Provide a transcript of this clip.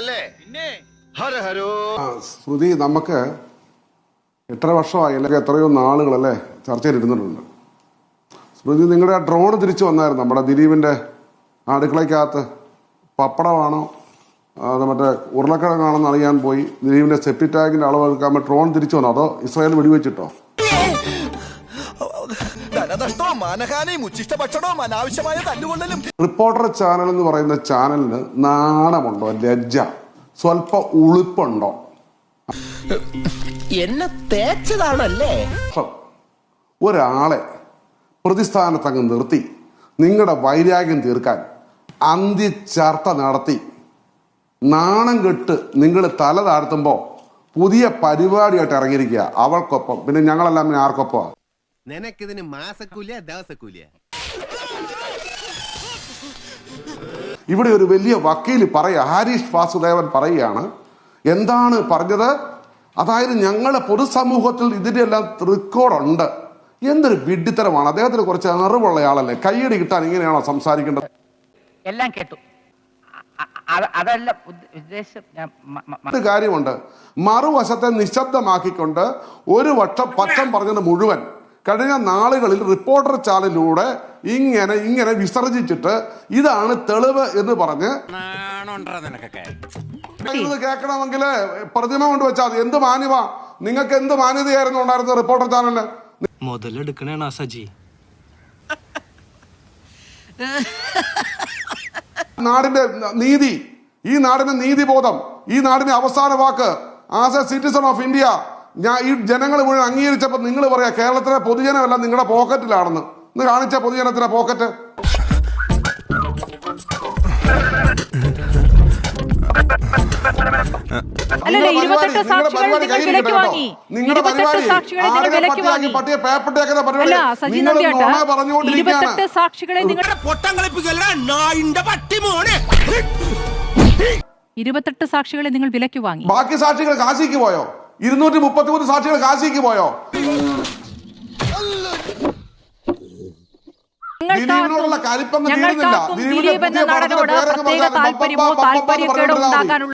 അല്ലേ? ഹര ഹരോ. ശ്രുതി, നമുക്ക് 8.5 വർഷമായി അല്ലെങ്കിൽ എത്രയോ നാളുകളല്ലേ ചർച്ചയിലിരുന്നിട്ടുണ്ട്. ശ്രുതി, നിങ്ങളുടെ ആ ഡ്രോൺ തിരിച്ചു വന്നായിരുന്നു നമ്മുടെ ദിലീപിന്റെ അടുക്കളയ്ക്കകത്ത്. പപ്പടമാണോ അത് മറ്റേ ഉരുളക്കിഴങ്ങാണെന്ന് അറിയാൻ പോയി ദിലീപിന്റെ സെപ്റ്റി ടാങ്കിന്റെ അളവ് എടുക്കാൻ ഡ്രോൺ തിരിച്ചു വന്നോ, അതോ ഇസ്രായേൽ വെടിവെച്ചിട്ടോ? റിപ്പോർട്ടർ ചാനൽ എന്ന് പറയുന്ന ചാനലിന് നാണമുണ്ടോ, ലജ്ജ, സ്വല്പ ഉളുപ്പുണ്ടോ? എന്നെ തേച്ചതാണല്ലേ? ഒരാളെ പ്രതിസ്ഥാനത്തങ്ങ് നിർത്തി നിങ്ങളുടെ വൈരാഗ്യം തീർക്കാൻ അന്ത്യചർച്ച നടത്തി നാണം കെട്ട് നിങ്ങൾ തല താഴ്ത്തുമ്പോ പുതിയ പരിപാടിയായിട്ട് ഇറങ്ങിയിരിക്കുക അവൾക്കൊപ്പം. പിന്നെ ഞങ്ങളെല്ലാം പിന്നെ ആർക്കൊപ്പം? നിനക്കിതിന് മാസക്കൂലിയ ദിവസക്കൂലിയ? ഇവിടെ ഒരു വലിയ വക്കീൽ പറയുക, ഹാരിഷ് വാസുദേവൻ പറയുകയാണ്. എന്താണ് പറഞ്ഞത്? അതായത് ഞങ്ങളുടെ പൊതുസമൂഹത്തിൽ ഇതിന്റെ എല്ലാം റെക്കോർഡുണ്ട്. എന്തൊരു വിഡ്ഢിത്തരമാണ്. അദ്ദേഹത്തിന് കുറച്ച് അറിവുള്ളയാളല്ലേ, കയ്യടി കിട്ടാൻ ഇങ്ങനെയാണോ സംസാരിക്കേണ്ടത്? എല്ലാം കേട്ടു, അതല്ല ഉദ്ദേശം. കാര്യമുണ്ട്. മറുവശത്തെ നിശബ്ദമാക്കിക്കൊണ്ട് ഒരു പക്ഷം പറഞ്ഞത് മുഴുവൻ കഴിഞ്ഞ നാളുകളിൽ റിപ്പോർട്ടർ ചാനലിലൂടെ ഇങ്ങനെ വിസർജിച്ചിട്ട് ഇതാണ് തെളിവ് എന്ന് പറഞ്ഞ് കേൾക്കണമെങ്കിൽ പ്രതിമ കൊണ്ട് വെച്ചാൽ മതി. എന്ത് മാന്യത, നിങ്ങൾക്ക് എന്ത് മാന്യതയായിരുന്നു ഉണ്ടായിരുന്നത് റിപ്പോർട്ടർ ചാനലിന്? മുതലെടുക്കണേ സജി. നാടിന്റെ നീതി, ഈ നാടിന്റെ നീതിബോധം, ഈ നാടിന്റെ അവസാന വാക്ക് as a citizen of India ഞാൻ ഈ ജനങ്ങൾ മുഴുവൻ അംഗീകരിച്ചപ്പോൾ നിങ്ങൾ പറയാ കേരളത്തിലെ പൊതുജനമല്ല നിങ്ങളുടെ പോക്കറ്റിലാണെന്ന്. ഇന്ന് കാണിച്ച പൊതുജനത്തിന്റെ പോക്കറ്റ്. പട്ടിയെ പേപ്പട്ടിയാക്കുന്ന പരിപാടി പറഞ്ഞുകൊണ്ടിരിക്കുകയാണ്. 28 സാക്ഷികളെ നിങ്ങൾ വിലയ്ക്ക് വാങ്ങി. ബാക്കി സാക്ഷികൾ കാശിക്ക് പോയോ? 233 സാക്ഷികൾ കാശിക്ക് പോയോ? ദിലീപിനോടുള്ള കലിപ്പൊന്നും തീരുന്നില്ല. ദിലീപിന്റെ താല്പര്യമോ താല്പര്യക്കേടോ ഉണ്ടാകാനുള്ള